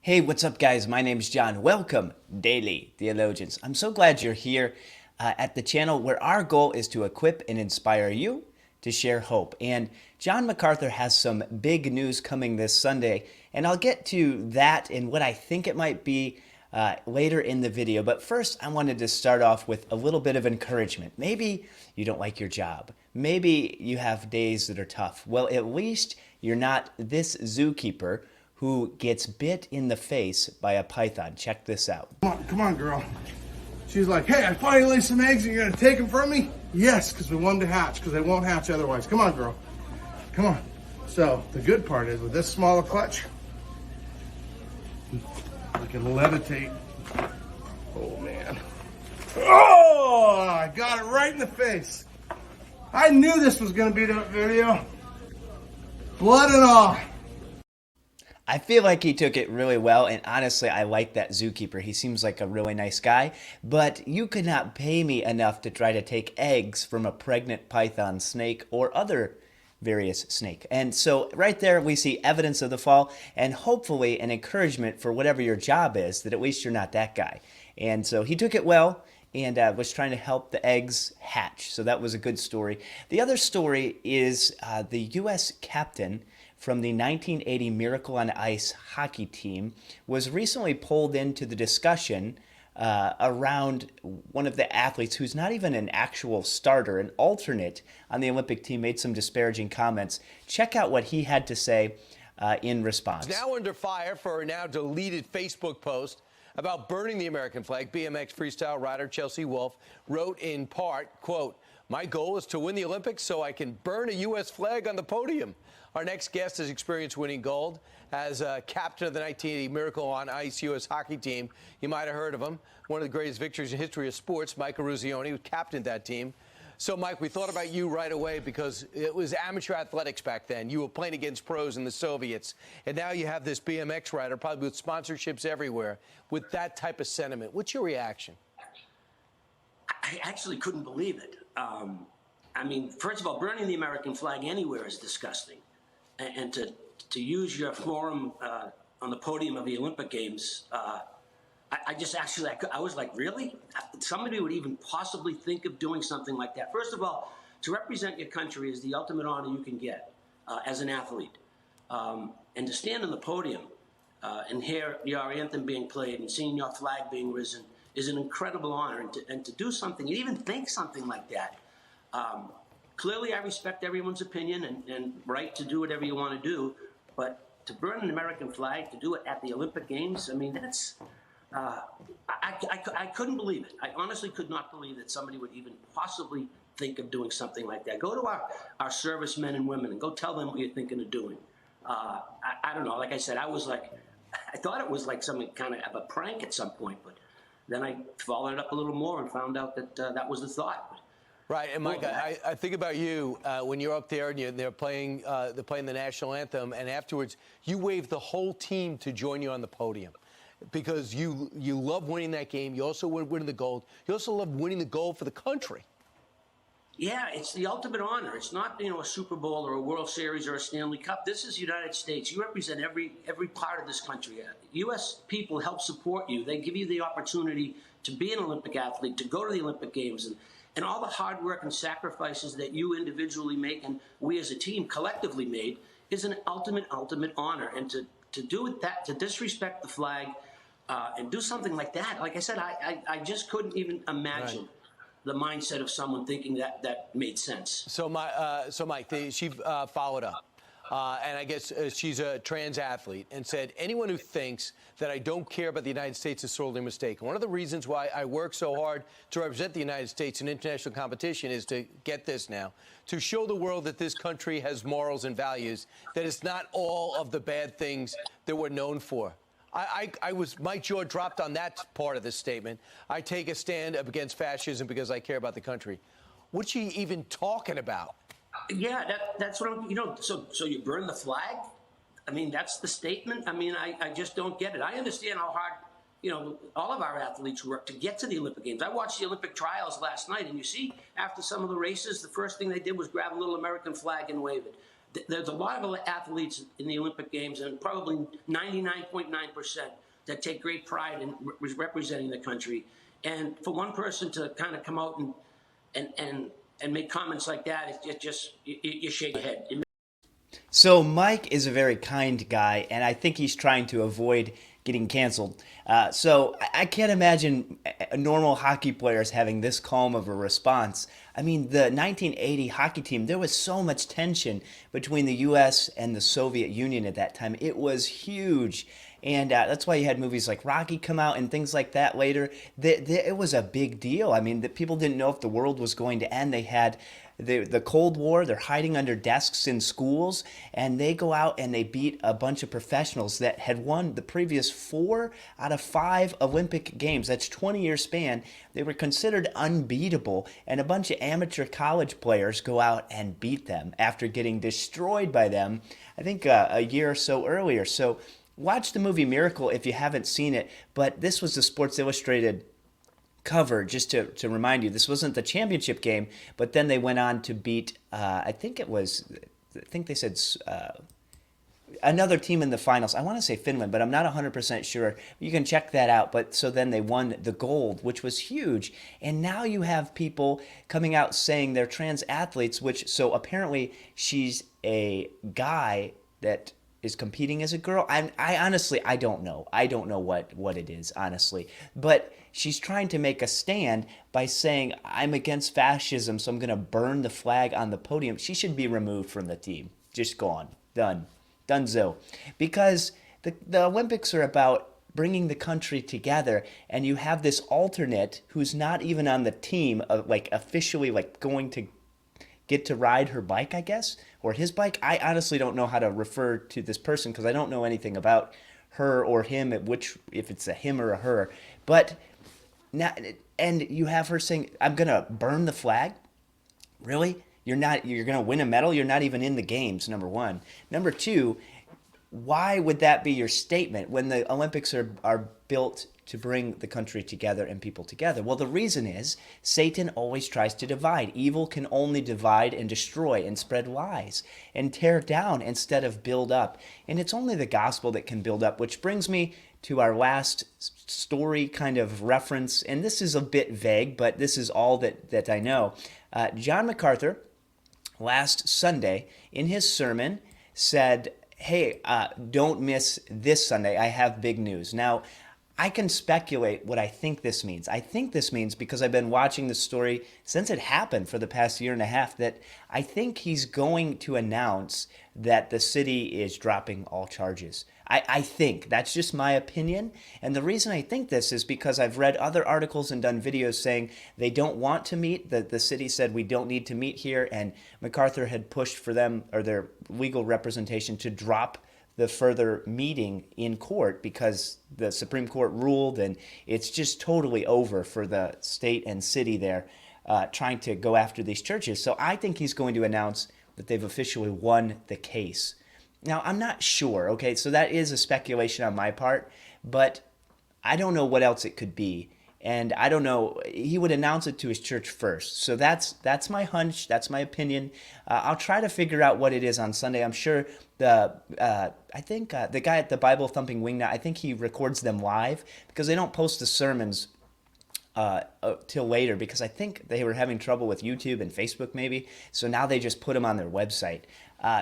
Hey, what's up, guys? My name's John. Welcome, Daily Theologians. I'm so glad you're here at the channel where our goal is to equip and inspire you to share hope. And John MacArthur has some big news coming this Sunday, and I'll get to that and what I think it might be later in the video. But first, I wanted to start off with a little bit of encouragement. Maybe you don't like your job. Maybe you have days that are tough. Well, at least you're not this zookeeper who gets bit in the face by a python. Check this out. Come on, girl. She's like, hey, I finally laid some eggs and you're gonna take them from me? Yes, because we want them to hatch, because they won't hatch otherwise. Come on, girl. Come on. So the good part is with this smaller clutch, I can levitate. Oh man. Oh, I got it right in the face. I knew this was gonna be the video. Blood and all. I feel like he took it really well, and honestly, I like that zookeeper. He seems like a really nice guy, but you could not pay me enough to try to take eggs from a pregnant python snake or other various snake. And so right there, we see evidence of the fall and hopefully an encouragement for whatever your job is, that at least you're not that guy. And so he took it well and was trying to help the eggs hatch. So that was a good story. The other story is the U.S. captain from the 1980 Miracle on Ice hockey team was recently pulled into the discussion around one of the athletes who's not even an actual starter, an alternate on the Olympic team, made some disparaging comments. Check out what he had to say in response. Now under fire for a now deleted Facebook post about burning the American flag. BMX freestyle rider Chelsea Wolfe wrote in part, quote, "My goal is to win the Olympics so I can burn a U.S. flag on the podium." Our next guest has experience winning gold as captain of the 1980 Miracle on Ice U.S. hockey team. You might have heard of him. One of the greatest victories in history of sports, Mike Eruzione, who captained that team. So, Mike, we thought about you right away because it was amateur athletics back then. You were playing against pros in the Soviets. And now you have this BMX rider, probably with sponsorships everywhere, with that type of sentiment. What's your reaction? I actually couldn't believe it. I mean, first of all, burning the American flag anywhere is disgusting. And to use your forum on the podium of the Olympic Games, I was like, really? Somebody would even possibly think of doing something like that? First of all, to represent your country is the ultimate honor you can get as an athlete. And to stand on the podium and hear your anthem being played and seeing your flag being risen is an incredible honor. And to do something, and even think something like that, clearly, I respect everyone's opinion and right to do whatever you want to do, but to burn an American flag, to do it at the Olympic Games, I mean, that's, I couldn't believe it. I honestly could not believe that somebody would even possibly think of doing something like that. Go to our servicemen and women and go tell them what you're thinking of doing. I don't know. Like I said, I thought it was like some kind of a prank at some point, but then I followed it up a little more and found out that that was the thought. Right, and Mike, I think about you when you're up there and they're playing the national anthem, and afterwards you wave the whole team to join you on the podium because you love winning that game. You also winning the gold. You also love winning the gold for the country. Yeah, it's the ultimate honor. It's not, a Super Bowl or a World Series or a Stanley Cup. This is the United States. You represent every part of this country. U.S. people help support you. They give you the opportunity to be an Olympic athlete, to go to the Olympic Games, and all the hard work and sacrifices that you individually make and we as a team collectively made is an ultimate honor. And to do it to disrespect the flag and do something like that, like I said, I just couldn't even imagine the mindset of someone thinking that made sense. So, Mike, she followed up. And I guess she's a trans athlete and said, anyone who thinks that I don't care about the United States is sorely mistaken. One of the reasons why I work so hard to represent the United States in international competition is to get this now, to show the world that this country has morals and values, that it's not all of the bad things that we're known for. My jaw dropped on that part of this statement. I take a stand against fascism because I care about the country. What's she even talking about? Yeah, that's what I'm, so you burn the flag? I mean, that's the statement? I mean, I just don't get it. I understand how hard, all of our athletes work to get to the Olympic Games. I watched the Olympic trials last night, and you see, after some of the races, the first thing they did was grab a little American flag and wave it. There's a lot of athletes in the Olympic Games, and probably 99.9% that take great pride in representing the country. And for one person to kind of come out and make comments like that, it just you shake your head. So Mike is a very kind guy, and I think he's trying to avoid getting canceled. So I can't imagine normal hockey players having this calm of a response. I mean, the 1980 hockey team, there was so much tension between the U.S. and the Soviet Union at that time. It was huge. And that's why you had movies like Rocky come out and things like that later. It was a big deal. I mean, the people didn't know if the world was going to end. They had the Cold War. They're hiding under desks in schools, and they go out and they beat a bunch of professionals that had won the previous 4 out of 5 Olympic Games. That's 20-year span. They were considered unbeatable, and a bunch of amateur college players go out and beat them after getting destroyed by them, I think a year or so earlier. So watch the movie Miracle if you haven't seen it, but this was the Sports Illustrated cover, just to remind you. This wasn't the championship game, but then they went on to beat, I think they said another team in the finals. I want to say Finland, but I'm not 100% sure. You can check that out. But so then they won the gold, which was huge. And now you have people coming out saying they're trans athletes, which, so apparently she's a guy that is competing as a girl. I honestly, I don't know. I don't know what it is, honestly. But she's trying to make a stand by saying, I'm against fascism, so I'm going to burn the flag on the podium. She should be removed from the team. Just gone. Done. Dunzo. Because the Olympics are about bringing the country together, and you have this alternate who's not even on the team, like officially like going to get to ride her bike, I guess, or his bike. I honestly don't know how to refer to this person because I don't know anything about her or him, if it's a him or a her. But now, and you have her saying, I'm going to burn the flag? Really? You're going to win a medal? You're not even in the games, number one. Number two, why would that be your statement when the Olympics are built to bring the country together and people together? Well, the reason is Satan always tries to divide. Evil can only divide and destroy and spread lies and tear down instead of build up. And it's only the gospel that can build up, which brings me to our last story kind of reference. And this is a bit vague, but this is all that I know. John MacArthur, last Sunday, in his sermon, said, hey, don't miss this Sunday. I have big news. Now, I can speculate what I think this means. I think this means, because I've been watching this story since it happened for the past year and a half, that I think he's going to announce that the city is dropping all charges. I think. That's just my opinion. And the reason I think this is because I've read other articles and done videos saying they don't want to meet. The city said we don't need to meet here, and MacArthur had pushed for them, or their legal representation, to drop the further meeting in court because the Supreme Court ruled, and it's just totally over for the state and city there trying to go after these churches. So I think he's going to announce that they've officially won the case. Now, I'm not sure, okay, so that is a speculation on my part, but I don't know what else it could be. And I don't know, he would announce it to his church first. So that's my hunch, that's my opinion. I'll try to figure out what it is on Sunday. I'm sure the guy at the Bible Thumping Wingnut, I think he records them live because they don't post the sermons till later, because I think they were having trouble with YouTube and Facebook maybe. So now they just put them on their website.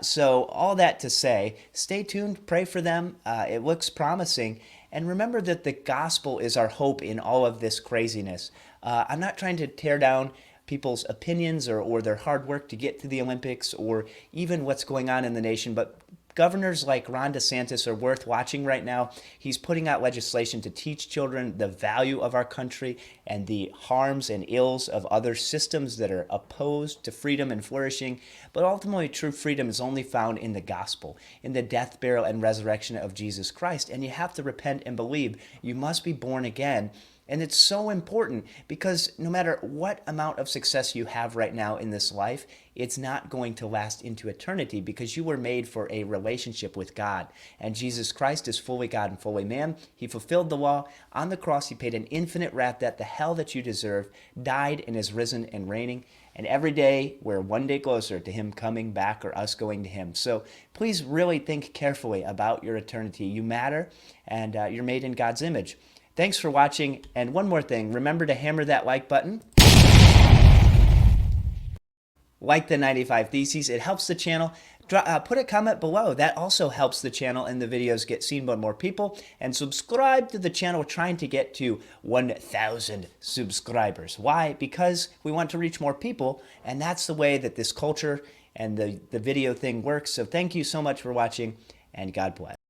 So all that to say, stay tuned, pray for them. It looks promising. And remember that the gospel is our hope in all of this craziness. I'm not trying to tear down people's opinions or their hard work to get to the Olympics or even what's going on in the nation, but governors like Ron DeSantis are worth watching right now. He's putting out legislation to teach children the value of our country and the harms and ills of other systems that are opposed to freedom and flourishing. But ultimately, true freedom is only found in the gospel, in the death, burial, and resurrection of Jesus Christ. And you have to repent and believe. You must be born again. And it's so important because no matter what amount of success you have right now in this life, it's not going to last into eternity because you were made for a relationship with God. And Jesus Christ is fully God and fully man. He fulfilled the law. On the cross, he paid an infinite wrath debt, the hell that you deserve, died and is risen and reigning. And every day, we're one day closer to him coming back or us going to him. So please really think carefully about your eternity. You matter, and you're made in God's image. Thanks for watching, and one more thing, remember to hammer that like button. Like the 95 Theses, it helps the channel. Put a comment below. That also helps the channel and the videos get seen by more people. And subscribe to the channel, trying to get to 1,000 subscribers. Why? Because we want to reach more people, and that's the way that this culture and the video thing works. So thank you so much for watching, and God bless.